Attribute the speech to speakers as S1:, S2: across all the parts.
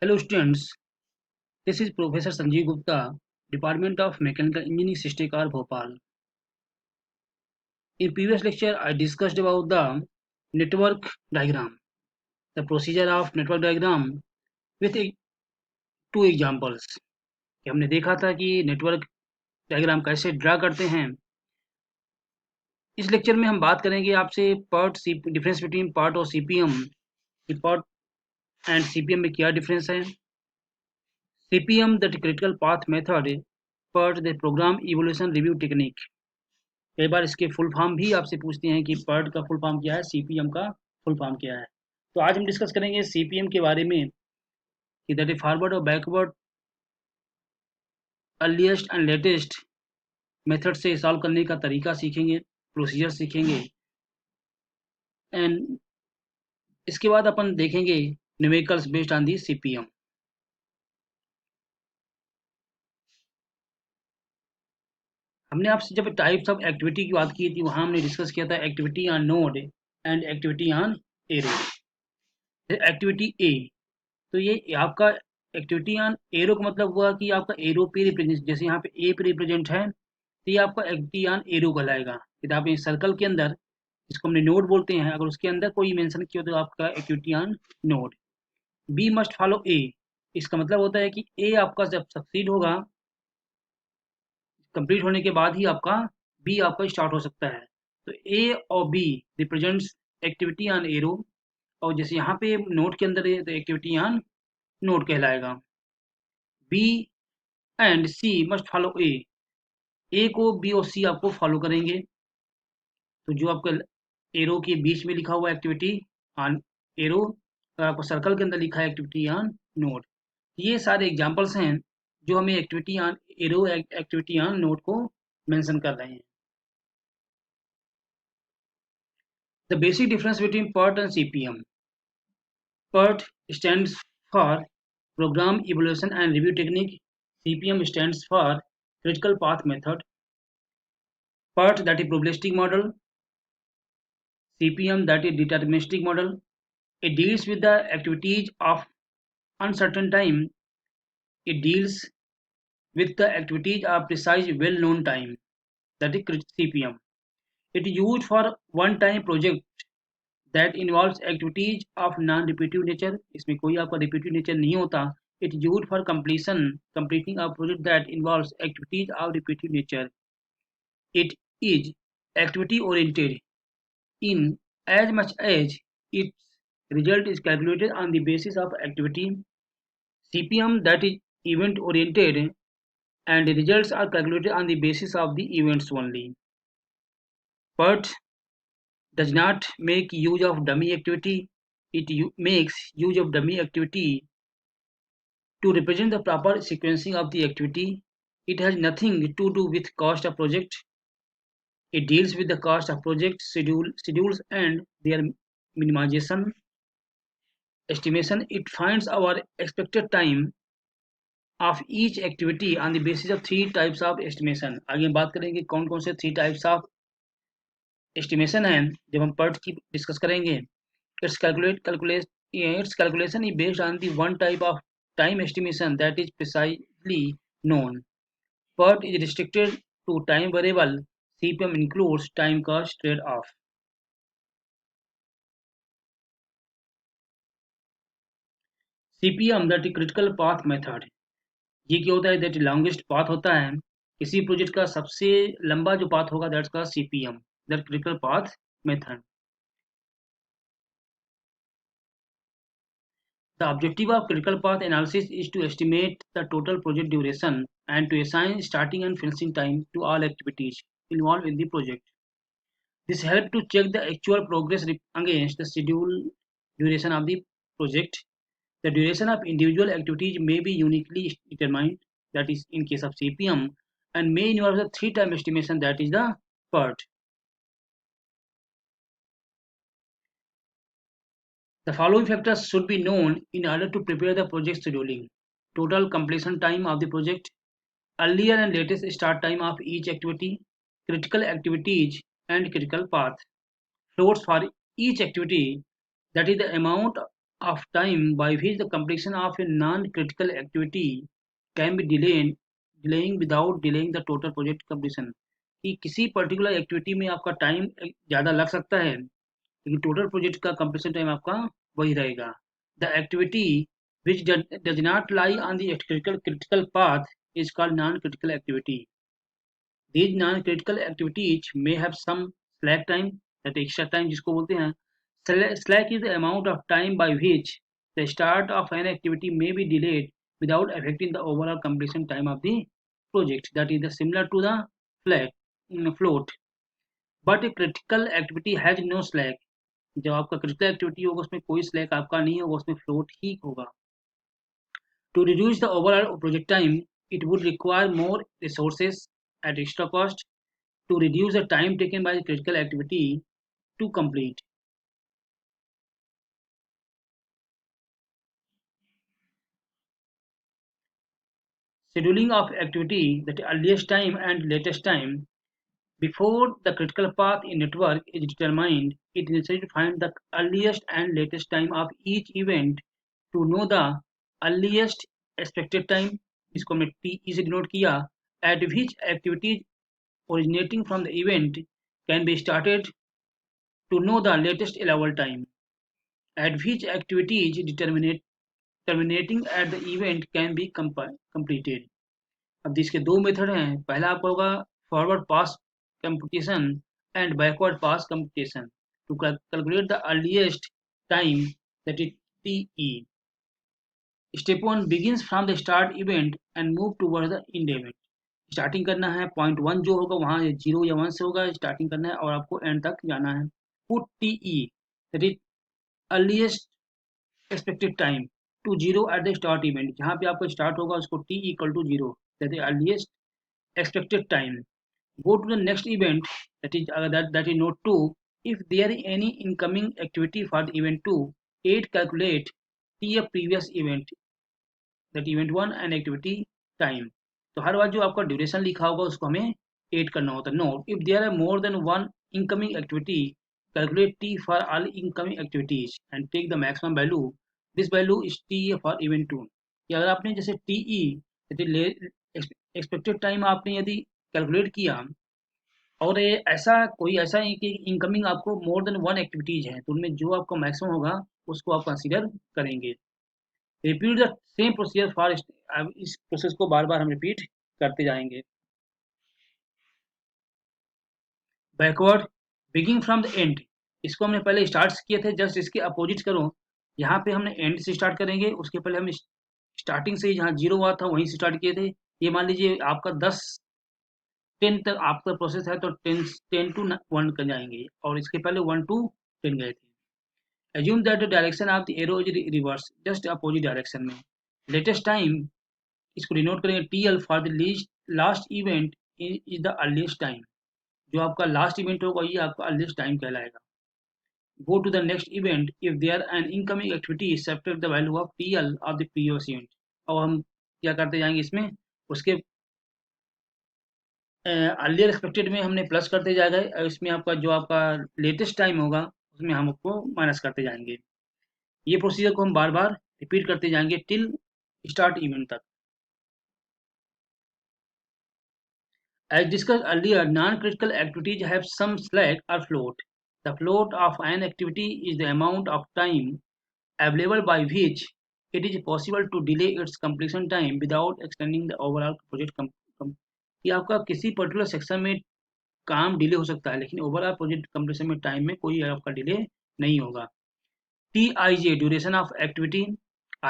S1: Hello students, this is Professor Sanjeev Gupta, Department of Mechanical Engineering, Srishtikar, Bhopal. In previous lecture, I discussed about the network diagram, the procedure of network diagram with two examples. हमने देखा था कि network diagram कैसे draw करते हैं. इस lecture में हम बात करेंगे आपसे डिफरेंस बिटवीन पार्ट और सीपीएम. पार्ट एंड सीपीएम में क्या डिफरेंस है. CPM that critical path method, PERT the program evolution review technique. कई बार इसके फुल फॉर्म भी आपसे पूछते हैं कि PERT का फुल फॉर्म क्या है, सीपीएम का फुल फॉर्म क्या है. तो आज हम डिस्कस करेंगे सीपीएम के बारे में कि दैट इज फॉरवर्ड और backward earliest and latest method से सॉल्व करने का तरीका सीखेंगे, प्रोसीजर सीखेंगे. एंड इसके बाद अपन देखेंगे numericals based on the CPM. हमने आपसे जब टाइप्स ऑफ एक्टिविटी की बात की थी, वहां हमने डिस्कस किया था activity on node and activity on arrow. Activity ए, तो ये आपका एक्टिविटी ऑन एरो का मतलब हुआ कि आपका एरो पे रिप्रेजेंट, जैसे यहाँ पे ए पे रिप्रेजेंट है तो ये आपका एक्टिविटी ऑन एरो कहलाएगा. यदि आप सर्कल के अंदर, जिसको हमने नोड बोलते हैं, अगर उसके अंदर कोई मेंशन किया तो आपका activity on node. B must follow A, इसका मतलब होता है कि ए आपका जब सक्सीड होगा, कंप्लीट होने के बाद ही आपका बी आपका स्टार्ट हो सकता है. तो ए और B represents activity on arrow, और जैसे यहाँ पे नोड के अंदर है तो एक्टिविटी ऑन नोड कहलाएगा. B and C must follow A, A को बी और सी आपको फॉलो करेंगे. तो जो आपका एरो के बीच में लिखा हुआ एक्टिविटी ऑन एरो, और आपको सर्कल के अंदर लिखा है एक्टिविटी ऑन नोड, ये सारे एग्जांपल्स हैं जो हमें activity on arrow activity on node को मेंशन कर रहे हैं. The basic difference between PERT and CPM. PERT stands for Program Evaluation and Review Technique. CPM stands for Critical Path Method. PERT, that is probabilistic model. CPM, that is deterministic model. It deals with the activities of uncertain time. It deals with the activities of precise well-known time. That is CPM. It is used for one-time project that involves activities of non-repetitive nature. इसमें कोई आपका repetitive nature नहीं होता. It is used for completing a project that involves activities of repetitive nature. It is activity oriented in as much as its result is calculated on the basis of activity. CPM, that is event oriented, and the results are calculated on the basis of the events only. PERT does not make use of dummy activity. It makes use of dummy activity to represent the proper sequencing of the activity. It has nothing to do with cost of project. It deals with the cost of project schedules and their minimization estimation. It finds our expected time of each activity on the basis of three types of estimation. आगे हम बात करेंगे कौन कौन से three types of estimation हैं जब हम PERT की डिस्कस करेंगे. Its calculation is based on the one type of time estimation that is precisely known. PERT is restricted to time variable. CPM includes time cost trade-off. CPM, that is critical path method. ये क्या होता है, that longest path होता है. किसी project का सबसे लंबा जो पाथ होगा दैट्स का CPM, that critical path method. The objective of critical path analysis is to estimate the total project duration and to assign starting and finishing time to all activities involved in the project. This helps to check the actual progress against the schedule duration of the project. The duration of individual activities may be uniquely determined, that is in case of CPM, and may involve the three-time estimation, that is the PERT. The following factors should be known in order to prepare the project scheduling: total completion time of the project, earlier and latest start time of each activity, critical activities and critical path, floats for each activity, that is the amount of time by which the completion of a non-critical activity can be delaying without delaying the total project completion, कि किसी particular activity में आपका time ज़्यादा लग सकता है लेकिन total project का कंप्लीशन टाइम आपका वही रहेगा. The activity which does not lie on the critical path is called non-critical activity. These non-critical activities may have some slack time, that extra time जिसको बोलते हैं. Slack is the amount of time by which the start of an activity may be delayed without affecting the overall completion time of the project. That is similar to the float. But a critical activity has no slack. जब आपका critical activity होगा उसमें कोई slack आपका नहीं होगा, उसमें float ही होगा. To reduce the overall project time, it would require more resources at extra cost to reduce the time taken by the critical activity to complete. Scheduling of activity, that earliest time and latest time. Before the critical path in network is determined, it is necessary to find the earliest and latest time of each event to know the earliest expected time, इसको हमने TE से denote किया, at which activities originating from the event can be started, to know the latest allowable time, at which activities terminating at the event can be completed. अब इसके दो method हैं. पहला आपका होगा forward pass computation and backward pass computation to calculate the earliest time, that is TE. Step 1 begins from the start event and move toward the end event. Starting करना है, point 1 जो होगा वहाँ 0 या 1 से होगा, स्टार्टिंग करना है और आपको एंड तक जाना है. Put TE, that is earliest expected time, to 0 at the start event. जहाँ पे आपका स्टार्ट होगा उसको T equal to 0, that is earliest expected time. Go to the next event, that is node 2. If there is any incoming activity for the event 2, 8 calculate T of previous event, that event 1 and activity time. तो हर बार जो आपका duration लिखा होगा उसको हमें 8 करना होता है. Note, if there are more than one incoming activity calculate T for all incoming activities and take the maximum value. This value is T for event 2. कि अगर आपने जैसे TE एक्सपेक्टेड टाइम आपने यदि कैलकुलेट किया और ये ऐसा है कि इनकमिंग आपको मोर देन वन एक्टिविटीज है तो उनमें जो आपका मैक्सिमम होगा उसको आप कंसीडर करेंगे. Repeat the same procedure for, इस प्रोसेस को बार बार हम रिपीट करते जाएंगे. Backward, beginning from the end. इसको हमने पहले स्टार्ट किए थे, जस्ट इसके अपोजिट करो. यहाँ पे हमने एंड से स्टार्ट करेंगे. उसके पहले हम स्टार्टिंग से जहाँ 0 हुआ था वहीं से स्टार्ट किए थे. ये मान लीजिए आपका 10 तक आपका प्रोसेस है तो 10 टू 1 कर जाएंगे और इसके पहले 1 टू 10 गए थे. Assume that the direction of the arrow is reverse, just opposite direction में. लेटेस्ट टाइम, इसको डिनोट करेंगे TL for the last event is the earliest time. जो आपका लास्ट इवेंट होगा ये आपका अर्लीस्ट टाइम कहलाएगा. Go to the next event if there an incoming activity subtract the value of TL of the previous event. और हम क्या करते जाएंगे इसमें, उसके अर्लियर एक्सपेक्टेड में हमने प्लस करते जाएगा और इसमें आपका जो आपका लेटेस्ट टाइम होगा उसमें हम उसको माइनस करते जाएंगे. ये प्रोसीजर को हम बार बार रिपीट करते जाएंगे टिल स्टार्ट इवेंट तक. As discussed earlier, non-critical activities have some slack or float. The float of an activity is the amount of time available by which it is possible to delay its completion time without extending the overall project कि आपका किसी particular section में काम delay हो सकता है लेकिन overall project completion में टाइम में कोई आपका डिले नहीं होगा. TIJ, duration of activity.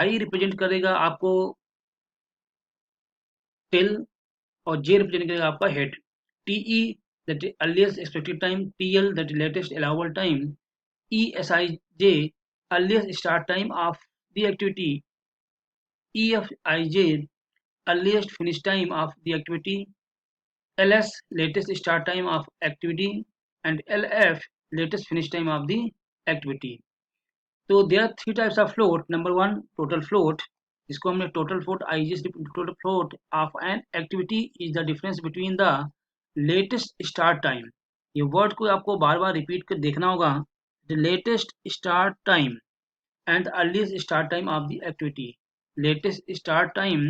S1: I represent करेगा आपको टेल और J रिप्रेजेंट करेगा आपका head. TE, that earliest expected time. TL, that latest allowable time. ESIJ, earliest start time of the activity. EFIJ, earliest finish time of the activity. LS, latest start time of activity, and LF, latest finish time of the activity. So there are 3 types of float. Number 1, total float. इसको हमने total float, total float of an activity is the difference between the latest start time. ये word को आपको बार बार repeat कर देखना होगा. The latest start time and the earliest start time of the activity. Latest start time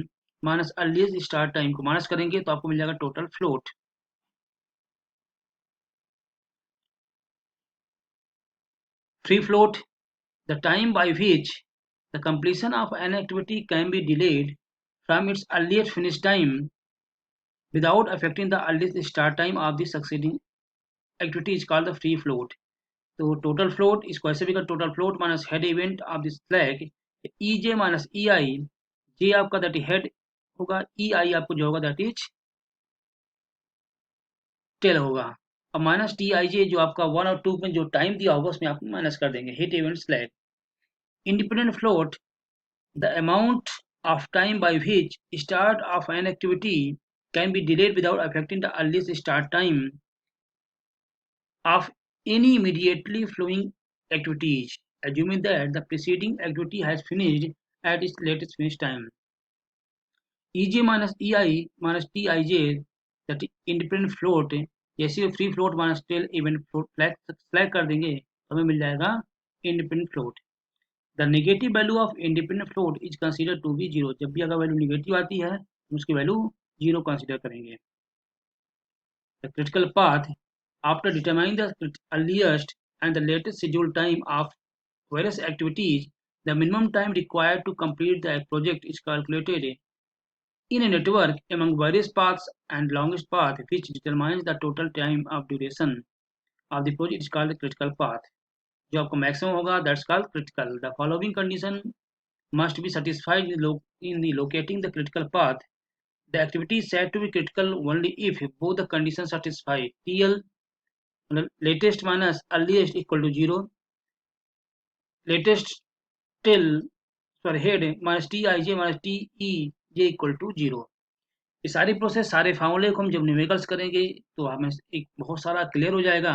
S1: minus earliest start time को minus करेंगे तो आपको मिल जाएगा total float. Free float, the time by which the completion of an activity can be delayed from its earliest finish time without affecting the earliest start time of the succeeding activity is called the free float. तो total float इसको ऐसे भी कर, total float minus head event of this flag, E J minus E I, J आपका that is head होगा, ई आई आपको जो होगा दैट इज टेल होगा, और माइनस टी आई जे जो आपका 1 और 2 में जो टाइम दिया होगा उसमें आप माइनस कर देंगे hit event flag. Independent float, the amount of time by which start of an activity can be delayed without affecting the earliest start time of any immediately flowing activities, assuming that the preceding activity has finished at its latest finish time. Ej minus ei minus tij, that independent float, जैसे free float minus tail event float flag कर देंगे तो हमें मिल जाएगा independent float. The negative value of independent float is consider to be zero. जब भी अगर वैल्यू निगेटिव आती है तो उसकी वैल्यू जीरो कंसीडर करेंगे. The critical path, after determining the earliest and the latest schedule time of various activities, the minimum time required to complete the project is calculated in a network among various paths, and longest path which determines the total time of duration of the project is called the critical path. जो आपका maximum होगा that's called critical. The following condition must be satisfied in the locating the critical path. The activity is said to be critical only if both the conditions satisfy. TL latest minus earliest equal to 0. Latest till sorry head minus TIJ minus TEJ equal to 0. ये सारी process सारे फार्मूले को हम जब numericals करेंगे तो हमें एक बहुत सारा क्लियर हो जाएगा.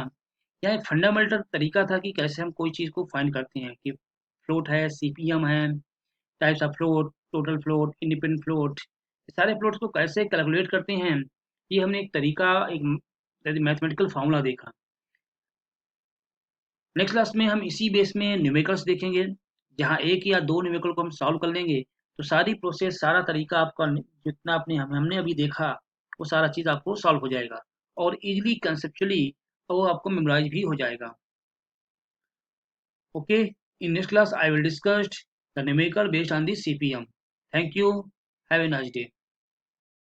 S1: यह एक फंडामेंटल तरीका था कि कैसे हम कोई चीज़ को फाइंड करते हैं कि फ्लोट है, सीपीएम है, types of float, total float, independent float, सारे फ्लोट्स को कैसे कैलकुलेट करते हैं. ये हमने एक तरीका, एक मैथमेटिकल फार्मूला देखा. नेक्स्ट क्लास में हम इसी बेस में न्यूमेरिकल्स देखेंगे, जहाँ एक या दो न्यूमेरिकल को हम सॉल्व कर लेंगे तो सारी प्रोसेस, सारा तरीका आपका जितना हमने अभी देखा वो सारा चीज़ आपको सॉल्व हो जाएगा और इजीली कंसेप्चुअली वो आपको मेमोराइज भी हो जाएगा. Okay, in next class I will discuss the numerical based on the CPM. Thank you. Have a nice day.